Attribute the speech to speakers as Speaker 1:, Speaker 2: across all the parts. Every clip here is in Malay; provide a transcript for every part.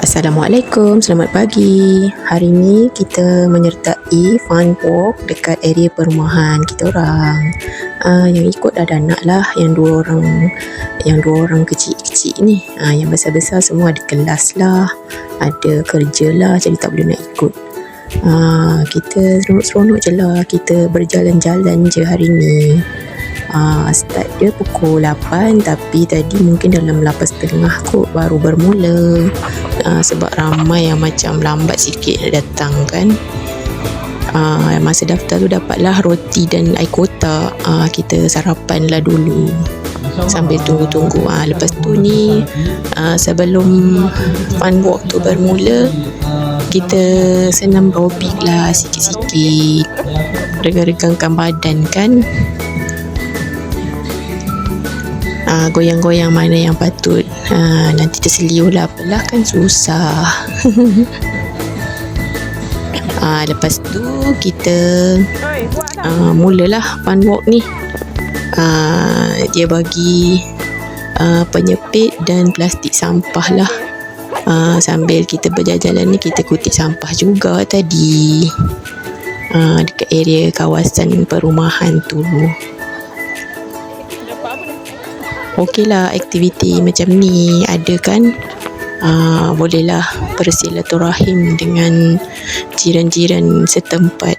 Speaker 1: Assalamualaikum, selamat pagi. Hari ni kita menyertai fun walk dekat area perumahan kita orang. Yang ikut ada anak lah, yang dua orang kecil-kecil ni. Yang besar-besar semua ada kelas lah, ada kerja lah, jadi tak boleh nak ikut. Kita seronok-seronok je lah, kita berjalan-jalan je hari ni. Start dia pukul 8, tapi tadi mungkin dalam 8.30 kot baru bermula. Sebab ramai yang macam lambat sikit datang kan. Masa daftar tu dapatlah roti dan air kotak. Kita sarapan lah dulu sambil tunggu-tunggu. Lepas tu ni sebelum fun walk tu bermula, kita senam aerobik lah sikit-sikit, regang-regangkan badan kan. Goyang-goyang mana yang patut. Nanti terseliu lah apalah kan susah. Lepas tu kita mulalah fun walk ni. Dia bagi penyepit dan plastik sampah lah. Sambil kita berjalan-jalan ni, kita kutip sampah juga tadi dekat area kawasan perumahan tu. Okey lah, aktiviti macam ni ada kan. Bolehlah bersilaturahim dengan jiran-jiran setempat.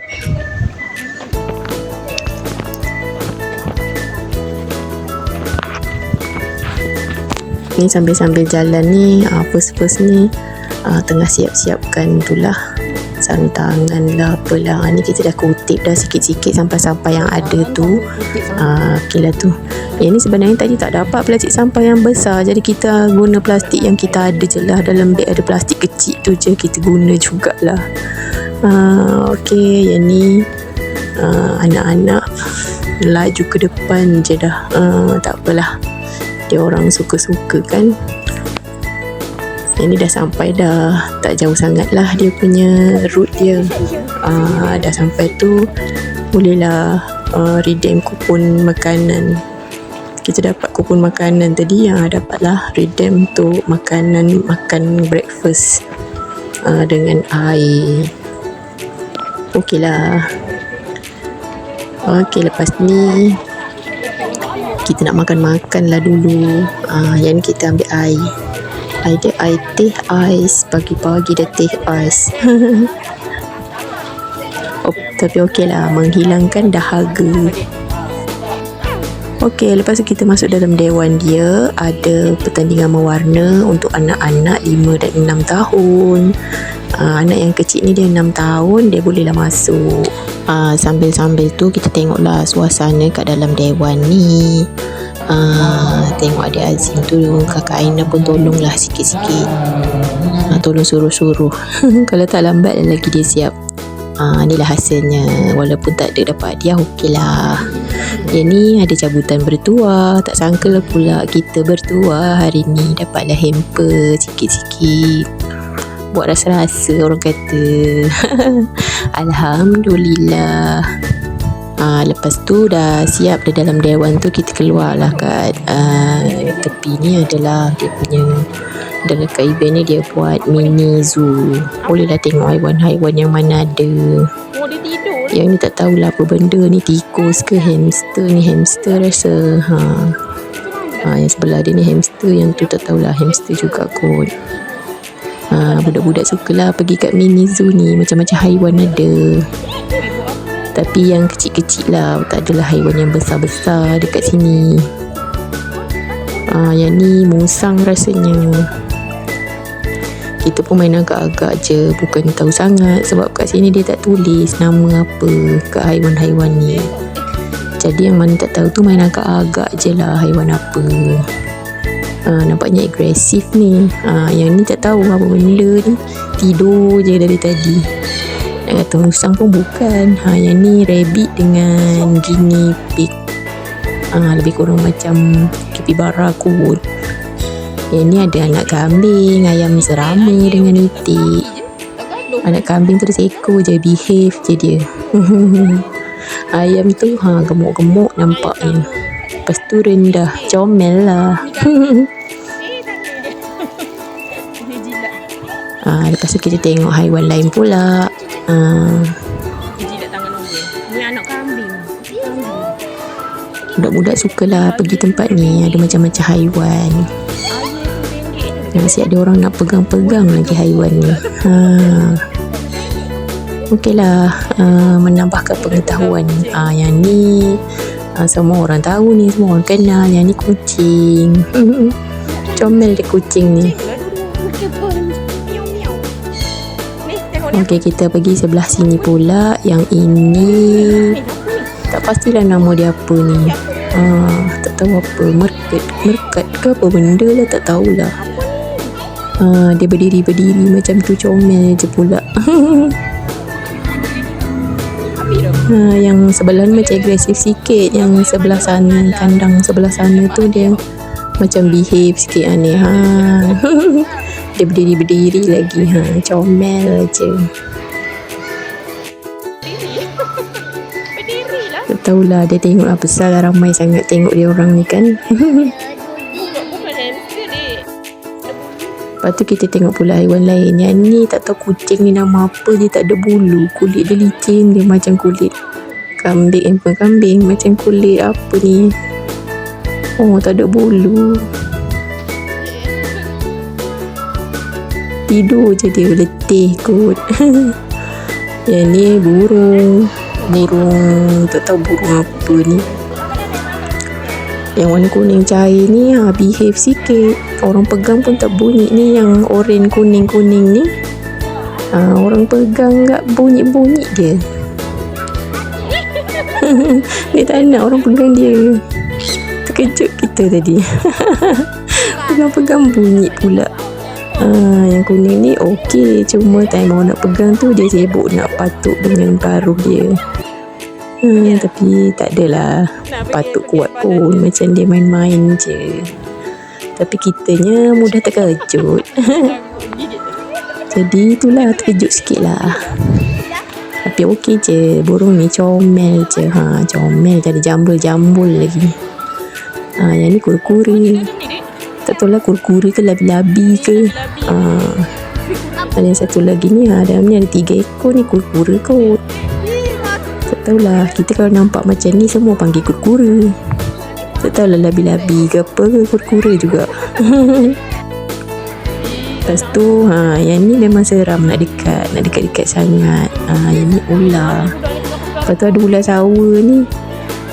Speaker 1: Ni sambil-sambil jalan ni, first ni tengah siap-siapkan tu lah, sarung tangan lah apalah. Ni kita dah kutip dah sikit-sikit sampah-sampah yang ada tu. Okey lah tu. Ni sebenarnya tadi tak dapat plastik sampah yang besar, jadi kita guna plastik yang kita ada je lah. Dalam beg ada plastik kecil tu je, kita guna jugalah. Okey, yang ni anak-anak laju ke depan je dah. Tak apalah, dia orang suka-suka kan. Yang ni dah sampai dah, tak jauh sangat lah dia punya route dia. Dah sampai tu, bolehlah redeem kupon makanan. Kita dapat kupon makanan tadi, dapatlah redeem untuk makan breakfast dengan air. Okey lah. Okey, lepas ni kita nak makan lah dulu. Yang ni kita ambil air. Air teh ais. Pagi-pagi dah teh ais. Tapi okey lah, menghilangkan dahaga. Okey, lepas tu kita masuk dalam dewan dia. Ada pertandingan mewarna untuk anak-anak 5 dan 6 tahun. Anak yang kecil ni dia 6 tahun, dia bolehlah masuk. Sambil-sambil tu kita tengoklah suasana kat dalam dewan ni. Tengok adik Azim tu, kakak Aina pun tolonglah sikit-sikit. Tolong suruh-suruh. Kalau tak lambat lagi dia siap. Inilah hasilnya. Walaupun tak ada dapat hadiah, okey lah. Yang ni ada cabutan bertuah. Tak sangka lah pula kita bertuah hari ni. Dapatlah hamper sikit-sikit. Buat rasa-rasa orang kata. Alhamdulillah. Lepas tu dah siap dah dalam dewan tu, kita keluarlah kat tepi ni adalah dia punya, dalam kat event ni dia buat mini zoo. Bolehlah tengok haiwan-haiwan yang mana ada.
Speaker 2: Dia tidur.
Speaker 1: Yang ni tak tahulah apa benda ni, tikus ke hamster ni. Hamster rasa. Yang sebelah dia ni hamster, yang tu tak tahulah hamster juga kot. Budak-budak sukalah pergi kat mini zoo ni, macam-macam haiwan ada. Tapi yang kecil-kecil lah, tak adalah haiwan yang besar-besar dekat sini. Yang ni musang rasanya. Kita pun main agak-agak je, bukan tahu sangat. Sebab kat sini dia tak tulis nama apa kat haiwan-haiwan ni. Jadi yang mana tak tahu tu main agak-agak je lah haiwan apa. Nampaknya agresif ni. Yang ni tak tahu apa benda ni, tidur je dari tadi. Nak kata musang pun bukan. Yang ni rabbit dengan guinea pig. Lebih kurang macam capybara kot. Yang ni ada anak kambing, ayam serama dengan itik. Anak kambing tu seekor je, behave je dia. Ayam tu gemuk-gemuk nampaknya. Lepas tu rendah, comel lah. Lepas tu kita tengok haiwan lain pula.
Speaker 2: Jilat tangan orang. Ni anak kambing.
Speaker 1: Budak-budak sukalah pergi tempat ni. Ada macam-macam haiwan. Masih ada orang nak pegang-pegang lagi haiwan ni. Okeylah, menambahkan pengetahuan. Yang ni semua orang tahu ni, semua orang kenal. Yang ni kucing. Comel dia kucing ni. Okey, kita pergi sebelah sini pula. Yang ini tak pastilah nama dia apa ni. Tak tahu apa. Merkat ke apa benda lah, tak tahulah. Dia berdiri-berdiri macam tu, comel je pula. Yang sebelah ni macam agresif sikit. Yang sebelah sana, kandang sebelah sana tu dia macam behave sikit aneh. Dia berdiri-berdiri lagi. Comel je. Tak tahulah dia tengok apa pasal ramai sangat tengok dia orang ni kan. Lepas tu kita tengok pula haiwan lain. Yang ni tak tahu kucing ni nama apa. Dia tak ada bulu. Kulit dia licin. Dia macam kulit kambing. Bukan kambing. Macam kulit apa ni. Oh, tak ada bulu. Tidur je dia, letih kot. Yang ni burung. Tak tahu burung apa ni. Yang warna kuning cair ni behave sikit. Orang pegang pun tak bunyi. Ni yang oren kuning-kuning ni, orang pegang tak bunyi-bunyi dia. Dia tak nak orang pegang dia. Terkejut kita tadi. Pegang-pegang bunyi pula. Yang kuning ni okey. Cuma time orang nak pegang tu dia sibuk nak patuk dengan paruh dia. Tapi tak adalah patuk kuat pun. Macam dia main-main je. Tapi kitanya mudah terkejut. Jadi itulah, terkejut sikit lah. Tapi okey je. Burung ni comel je. Comel je. Ada jambul-jambul lagi. Yang ni kura-kura. Tak tahu lah kura-kura ke labi-labi ke. Ada yang satu lagi ni. Dalam ni ada 3 ekor ni. Kura-kura kot. Tak tahulah. Kita kalau nampak macam ni semua panggil kura-kura. Tak tahulah labi-labi ke apa ke, kura-kura juga. Lepas tu yang ni memang seram nak dekat sangat. Yang ni ular. Lepas tu ada ular sawa ni.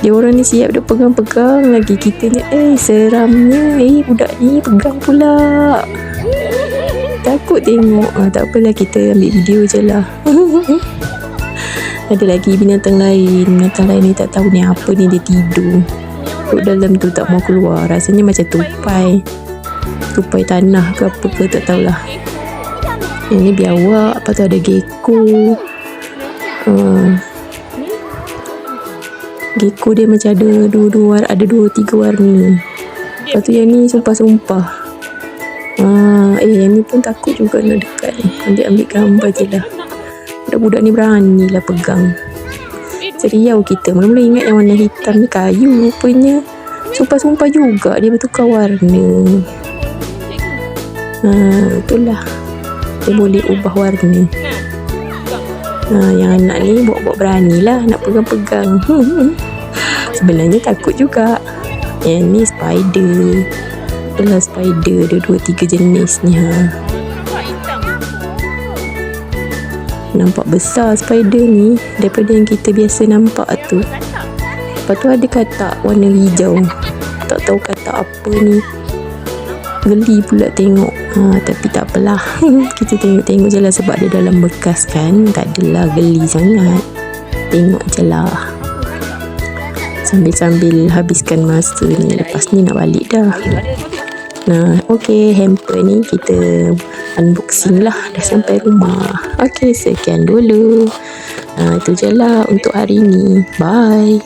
Speaker 1: Dia orang ni siap dah pegang-pegang lagi. Kita ni seramnya. Budak ni pegang pula. Takut tengok. Tak apalah, kita ambil video je lah. Ada lagi binatang lain. Binatang lain ni tak tahu ni apa ni. Dia tidur duduk dalam tu, tak mau keluar. Rasanya macam tupai tanah ke apa ke, tak tahulah. Yang ni biawak. Lepas tu ada gecko. Gecko dia macam ada dua tiga warna. Lepas tu yang ni sumpah-sumpah. Yang ni pun takut juga nak dekat ni. Ambil gambar je lah. Budak-budak ni berani lah pegang. Seriau kita. Mula-mula ingat yang warna hitam ni kayu. Rupanya sumpah-sumpah juga dia bertukar warna. Itulah, dia boleh ubah warna. Yang anak ni buat-buat berani lah nak pegang-pegang. Sebenarnya takut juga. Yang ni spider. Itulah spider. Ada 2-3 jenis ni. Nampak besar spider ni daripada yang kita biasa nampak tu. Lepas tu ada katak warna hijau. Tak tahu katak apa ni. Geli pula tengok. Tapi tak apalah. Kita tengok-tengok je lah sebab dia dalam bekas kan. Tak adalah geli sangat. Tengok je lah. Sambil-sambil habiskan masa ni. Lepas ni nak balik dah. Okey, hamper ni kita unboxing lah. Dah sampai rumah. Okey, sekian dulu. Itu je lah untuk hari ni. Bye.